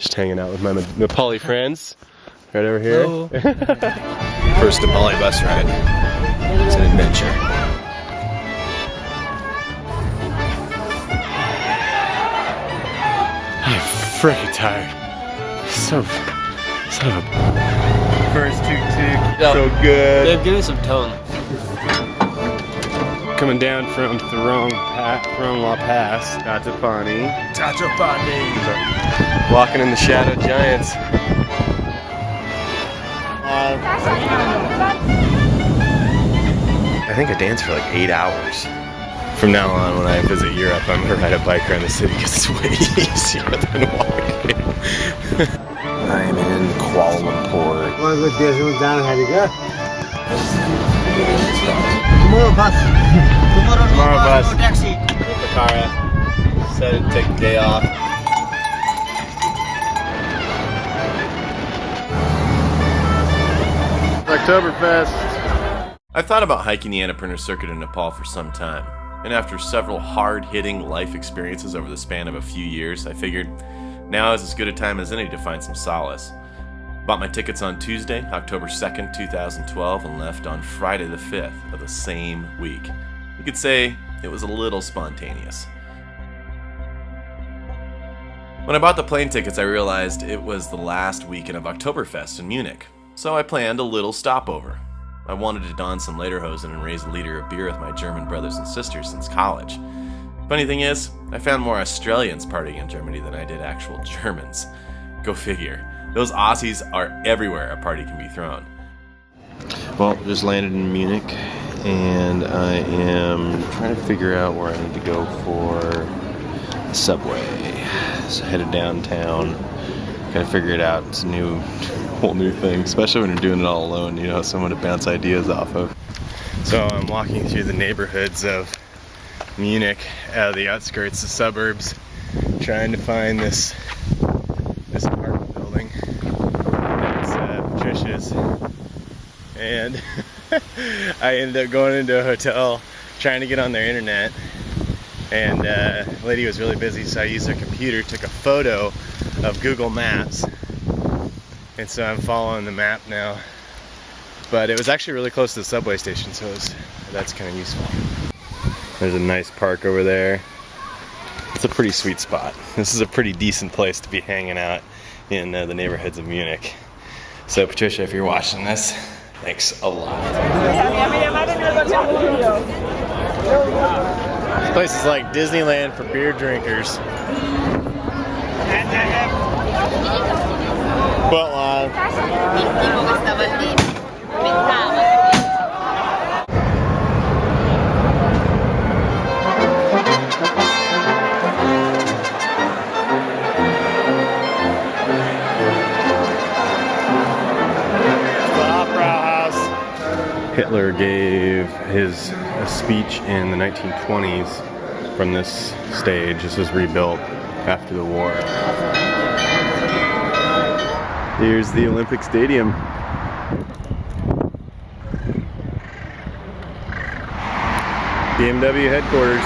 Just hanging out with my Nepali friends. Right over here. Hello. First Nepali bus ride. It's an adventure. I'm freaking tired. So son of a first tuk-tuk. So good. They've given some tone. Coming down from Thronglwa Pass, Tatapani. Walking in the Shadow Giants. I think I danced for like 8 hours. From now on, when I visit Europe, I'm gonna ride a bike around the city because it's way easier than walking. I am in Kuala Lumpur. Tomorrow bus. Taxi. Takara decided to take a day off. Oktoberfest. I've thought about hiking the Annapurna circuit in Nepal for some time, and after several hard-hitting life experiences over the span of a few years, I figured now is as good a time as any to find some solace. Bought my tickets on Tuesday, October 2nd, 2012, and left on Friday the 5th of the same week. You could say it was a little spontaneous. When I bought the plane tickets, I realized it was the last weekend of Oktoberfest in Munich, so I planned a little stopover. I wanted to don some lederhosen and raise a liter of beer with my German brothers and sisters since college. Funny thing is, I found more Australians partying in Germany than I did actual Germans. Go figure. Those Aussies are everywhere a party can be thrown. Well, just landed in Munich, and I am trying to figure out where I need to go for the subway. So headed downtown. Gotta figure it out. It's a whole new thing, especially when you're doing it all alone. You know, someone to bounce ideas off of. So I'm walking through the neighborhoods of Munich, out of the outskirts, the suburbs, trying to find this apartment building. That's Patricia's, and I ended up going into a hotel trying to get on their internet, and the lady was really busy, so I used her computer, took a photo of Google Maps, and so I'm following the map now. But it was actually really close to the subway station, so that's kind of useful. There's a nice park over there. It's a pretty sweet spot. This is a pretty decent place to be hanging out in the neighborhoods of Munich. So Patricia, if you're watching this, thanks a lot. This place is like Disneyland for beer drinkers. But Hitler gave a speech in the 1920s from this stage. This was rebuilt after the war. Here's the Olympic Stadium. BMW headquarters.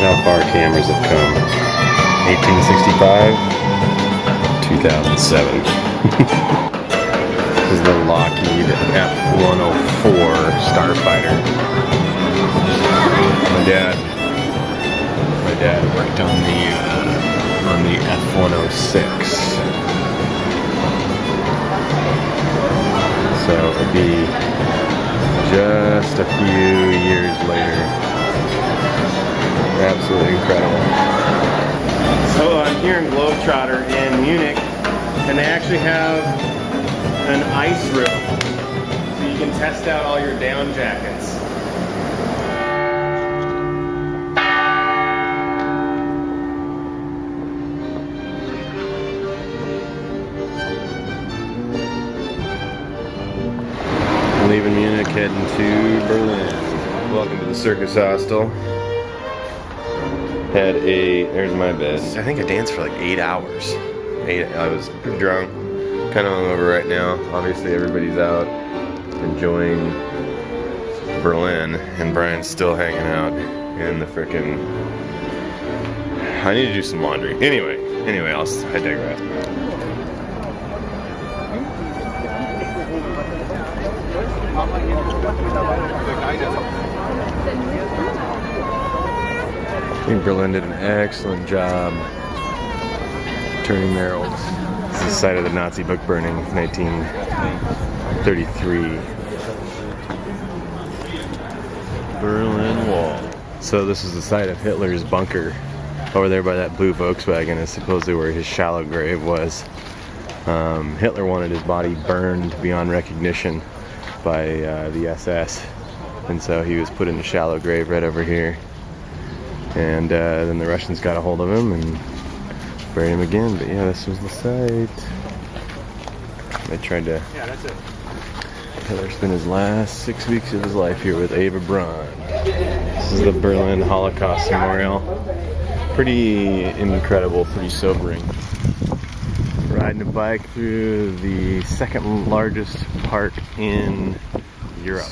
How far cameras have come. 1865, 2007. This is the Lockheed F-104 Starfighter. My dad worked on the F-106. So it'll be just a few years later. Absolutely incredible. So I'm here in Globetrotter in Munich, and they actually have an ice room so you can test out all your down jackets. Leaving Munich, heading to Berlin. Welcome to the Circus Hostel. There's my bed. I think I danced for like 8 hours. I was pretty drunk, kind of hungover right now. Obviously everybody's out enjoying Berlin, and Brian's still hanging out in the frickin'... I need to do some laundry. Anyway, I digress. I think Berlin did an excellent job turning their old... This is the site of the Nazi book burning, 1933. Berlin Wall. So this is the site of Hitler's bunker. Over there by that blue Volkswagen is supposedly where his shallow grave was. Hitler wanted his body burned beyond recognition by the SS. And so he was put in a shallow grave right over here. And then the Russians got a hold of him and buried him again. But yeah, this was the site. They tried to... Yeah, that's it. Hitler spent his last 6 weeks of his life here with Eva Braun. This is the Berlin Holocaust Memorial. Pretty incredible, pretty sobering. Riding a bike through the second largest park in Europe.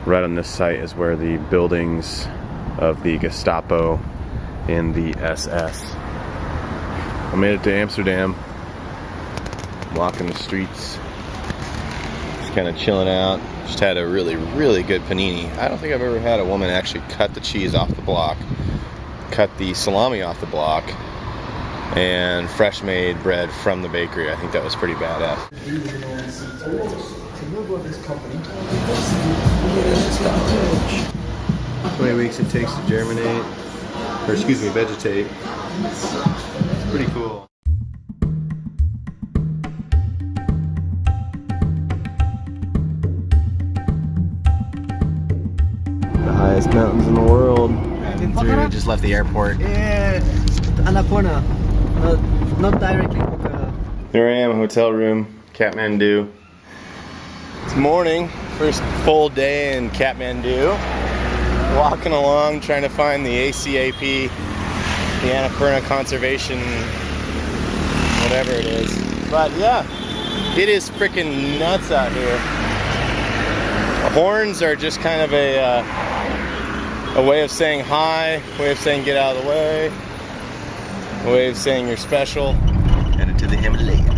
Right on this site is where the buildings of the Gestapo and the SS. I made it to Amsterdam. Walking the streets. Just kind of chilling out. Just had a really, really good panini. I don't think I've ever had a woman actually cut the cheese off the block, cut the salami off the block, and fresh made bread from the bakery. I think that was pretty badass. 20 weeks it takes to germinate, or excuse me, vegetate. It's pretty cool. The highest mountains in the world. We just left the airport. Yeah, Annapurna. Not directly. There I am, hotel room, Kathmandu. It's morning, first full day in Kathmandu. Walking along, trying to find the ACAP, the Annapurna Conservation, whatever it is. But yeah, it is freaking nuts out here. The horns are just kind of a way of saying hi, a way of saying get out of the way, a way of saying you're special. Headed to the Himalaya.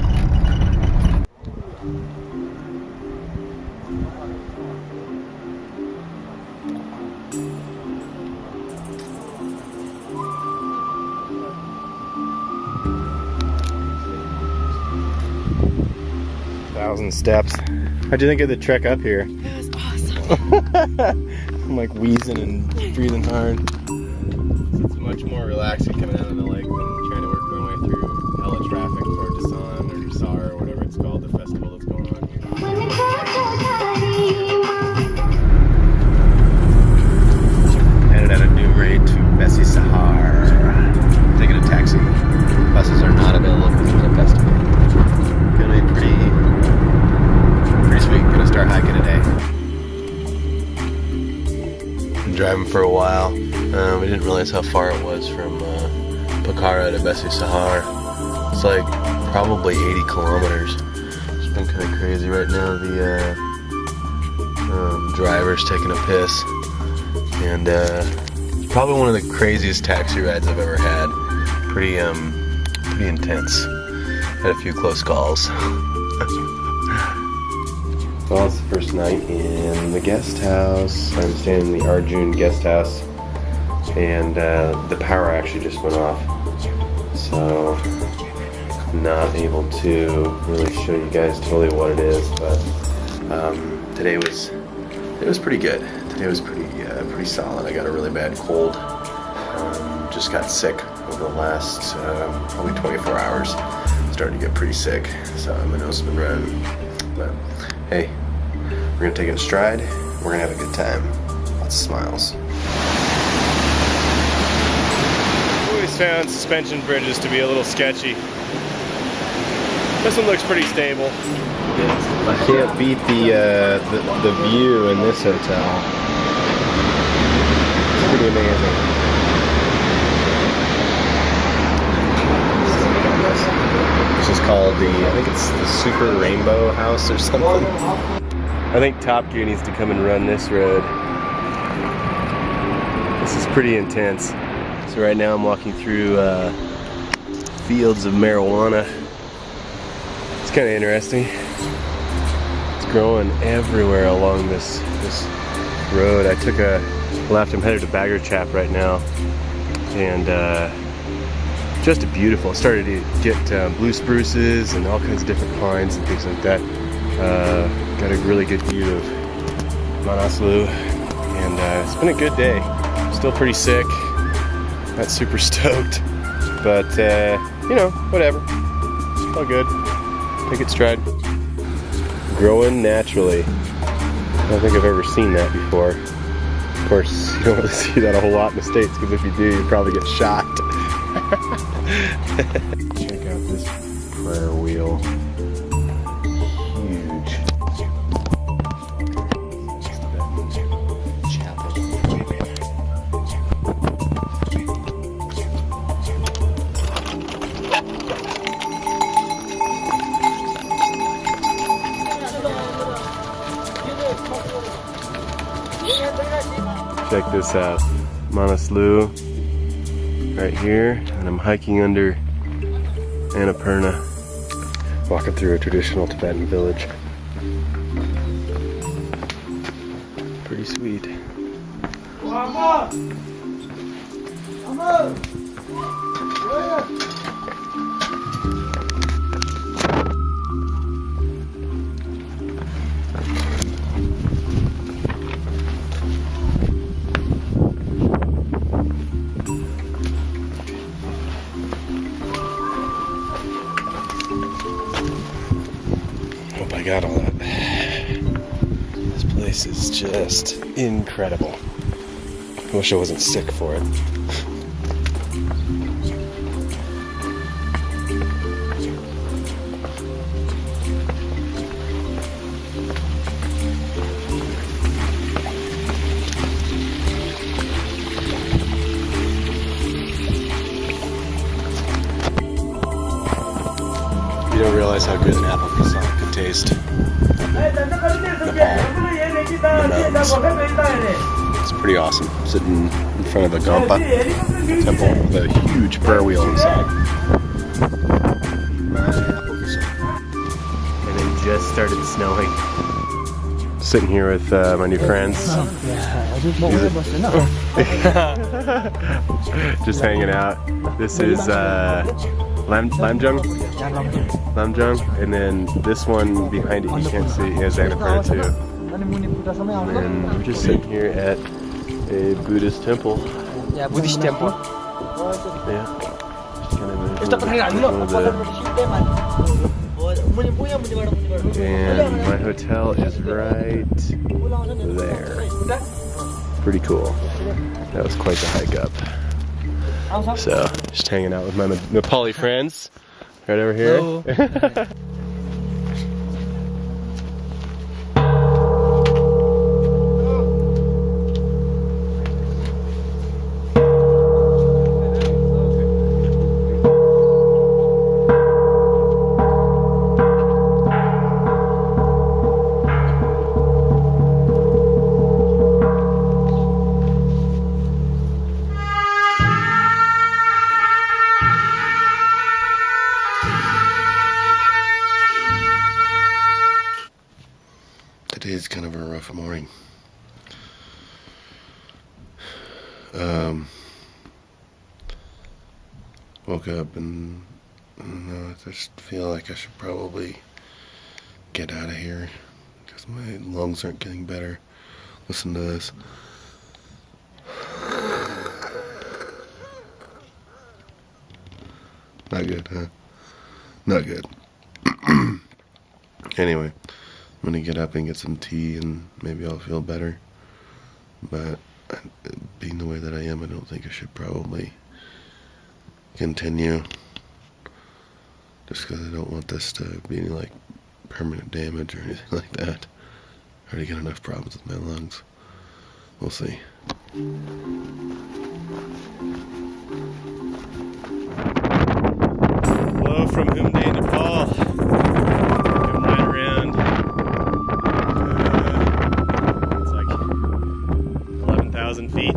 1,000 steps. How'd you think of the trek up here? It was awesome. I'm like wheezing and breathing hard. It's much more relaxing coming out of the lake than trying to work my way through hella traffic for Dasan or Dasar or whatever it's called, the festival that's going on here. Headed at a new rate to Bessie Sahar. Taking a taxi. Buses are not available because there's a festival. Gonna be pretty sweet. Gonna start hiking today. Been driving for a while. We didn't realize how far it was from Pokhara to Bessie Sahar. It's like probably 80 kilometers. It's been kind of crazy right now. The driver's taking a piss, and it's probably one of the craziest taxi rides I've ever had. Pretty intense. Had a few close calls. Well, it's the first night in the guest house. I'm staying in the Arjun guest house, and the power actually just went off, so I'm not able to really show you guys totally what it is. But today was pretty good. Today was pretty solid. I got a really bad cold. Just got sick over the last probably 24 hours. Starting to get pretty sick, so my nose has been running. But hey, we're gonna take it in stride. We're gonna have a good time. Lots of smiles. I've always found suspension bridges to be a little sketchy. This one looks pretty stable. You can't beat the view in this hotel. It's pretty amazing. This is called I think it's the Super Rainbow House or something. I think Top Gear needs to come and run this road. This is pretty intense. So right now I'm walking through fields of marijuana. It's kind of interesting. It's growing everywhere along this road. I took a left. I'm headed to Bagger Chap right now, and just beautiful. Started to get blue spruces and all kinds of different pines and things like that. Got a really good view of Manaslu, and it's been a good day. Still pretty sick, not super stoked, but you know, whatever. All good. Take it stride. Growing naturally. I don't think I've ever seen that before. Of course, you don't really see that a whole lot in the States, because if you do, you probably get shot. Check out this prayer wheel. Huge. Check this out. Manaslu right here, and I'm hiking under Annapurna, walking through a traditional Tibetan village. Pretty sweet. Hope I got all that. This place is just incredible. I wish I wasn't sick for it. You don't realize how good an apple croissant can taste. Nepal, the mountains. It's pretty awesome. Sitting in front of the Gampa temple with a huge prayer wheel inside. My apple croissant. And it just started snowing. Sitting here with my new friends. Just hanging out. This is Lamjung, and then this one behind it you can't see is Annapurna too. And then we're just sitting here at a Buddhist temple. Yeah, Buddhist temple. Yeah. And my hotel is right there. Pretty cool. That was quite the hike up. So, just hanging out with my Nepali friends right over here. Today's kind of a rough morning. Woke up and I just feel like I should probably get out of here because my lungs aren't getting better. Listen to this. Not good, huh? Not good. Anyway, I'm gonna get up and get some tea and maybe I'll feel better. But being the way that I am, I don't think I should probably continue. Just because I don't want this to be any like permanent damage or anything like that. I already got enough problems with my lungs. We'll see. Hello from Hyundai, Nepal. I'm right around, it's like 11,000 feet.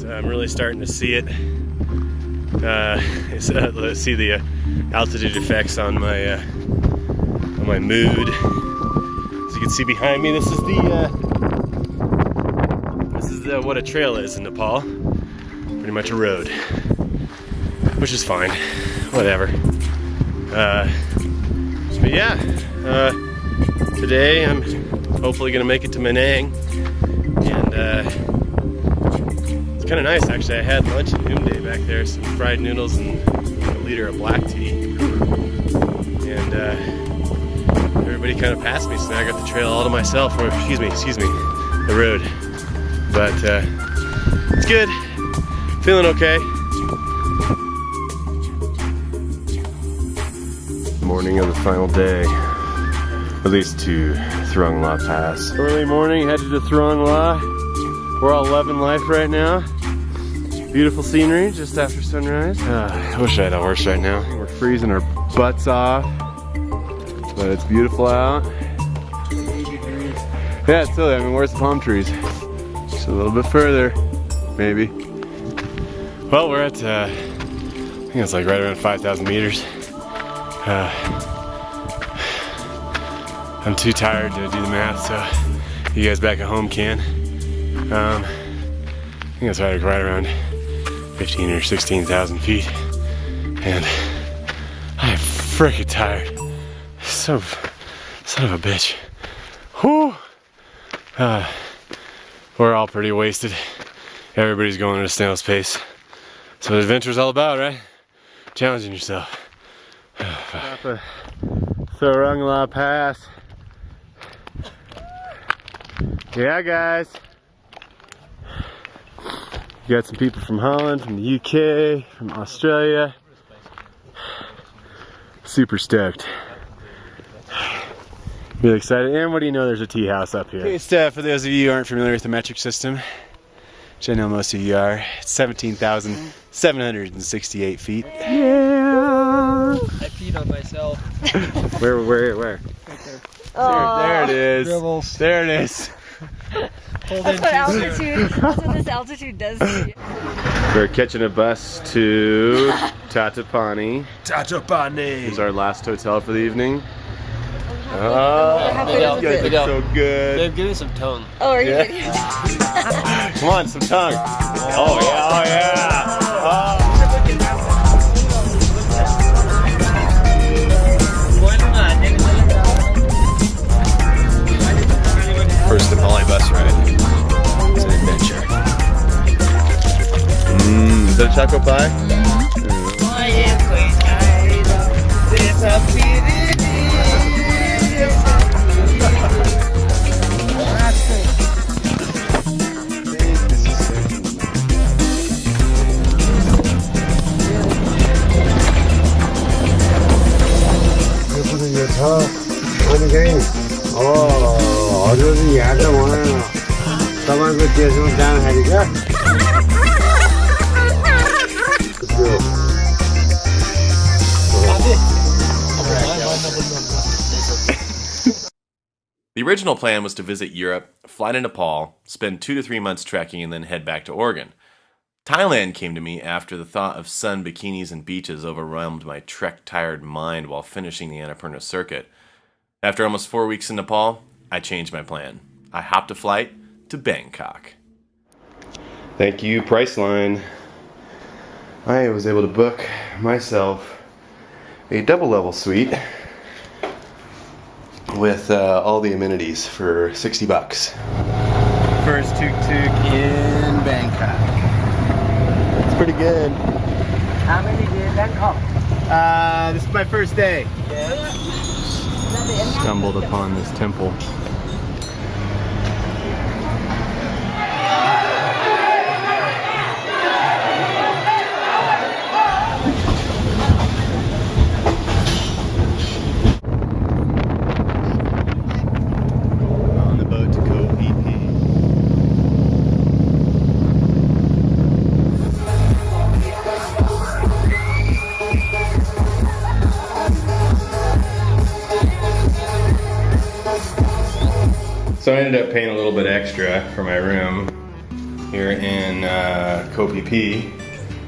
So I'm really starting to see it. Let's see the altitude effects on my mood. As you can see behind me, this is what a trail is in Nepal. Pretty much a road, which is fine. Whatever. But yeah, today I'm hopefully gonna make it to Manang, and it's kind of nice actually. I had lunch in Hyundai back there, some fried noodles and a liter of black tea, and everybody kind of passed me, so now I got the trail all to myself, or excuse me, the road. But it's good, feeling okay. Morning of the final day, at least to Thrung La Pass. Early morning, headed to Thrung La. We're all loving life right now. Beautiful scenery just after sunrise. I wish I had a horse right now. We're freezing our butts off, but it's beautiful out. Yeah, it's silly. I mean, where's the palm trees? Just a little bit further, maybe. Well, we're at, I think it's like right around 5,000 meters. I'm too tired to do the math, so you guys back at home can. I think it's right around 15 or 16,000 feet, and I'm freaking tired. Son of a bitch. Whew. We're all pretty wasted. Everybody's going at a snail's pace. That's what adventure's all about, right? Challenging yourself. Thrung La Pass. Yeah, guys. You got some people from Holland, from the UK, from Australia. Super stoked. Really excited. And what do you know, there's a tea house up here. Okay, Steph, for those of you who aren't familiar with the metric system, which I know most of you are, it's 17,768 feet. Yeah! I peed on myself. Where? Right there. There it is. Dribbles. There it is. That's what this altitude does to you. We're catching a bus to Tatapani. Tatapani. This is our last hotel for the evening. How good is You guys it? look so good. Babe, give me some tongue. Oh, are you Yeah. kidding? Come on, some tongue. Oh yeah, oh yeah. Oh. First Nepali bus ride. It's an adventure. Is that a choco pie? हजुर यहाँ त उहाँ तपाईँको देशमा जाँदाखेरि क्या The original plan was to visit Europe, fly to Nepal, spend 2 to 3 months trekking, and then head back to Oregon. Thailand came to me after the thought of sun, bikinis, and beaches overwhelmed my trek-tired mind while finishing the Annapurna circuit. After almost 4 weeks in Nepal, I changed my plan. I hopped a flight to Bangkok. Thank you, Priceline. I was able to book myself a double-level suite with all the amenities for $60. First tuk-tuk in Bangkok. It's pretty good. How many days in Bangkok? This is my first day. Not the stumbled upon this temple. On the boat to Koh Phi Phi. So I ended up paying a little bit extra for my room here in Koh Phi Phi.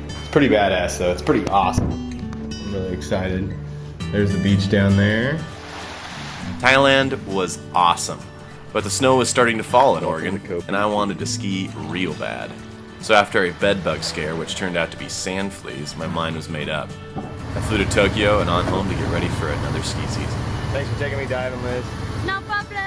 It's pretty badass though, it's pretty awesome. I'm really excited. There's the beach down there. Thailand was awesome, but the snow was starting to fall in Oregon, and I wanted to ski real bad. So after a bedbug scare, which turned out to be sand fleas, my mind was made up. I flew to Tokyo and on home to get ready for another ski season. Thanks for taking me diving, Liz. No problem.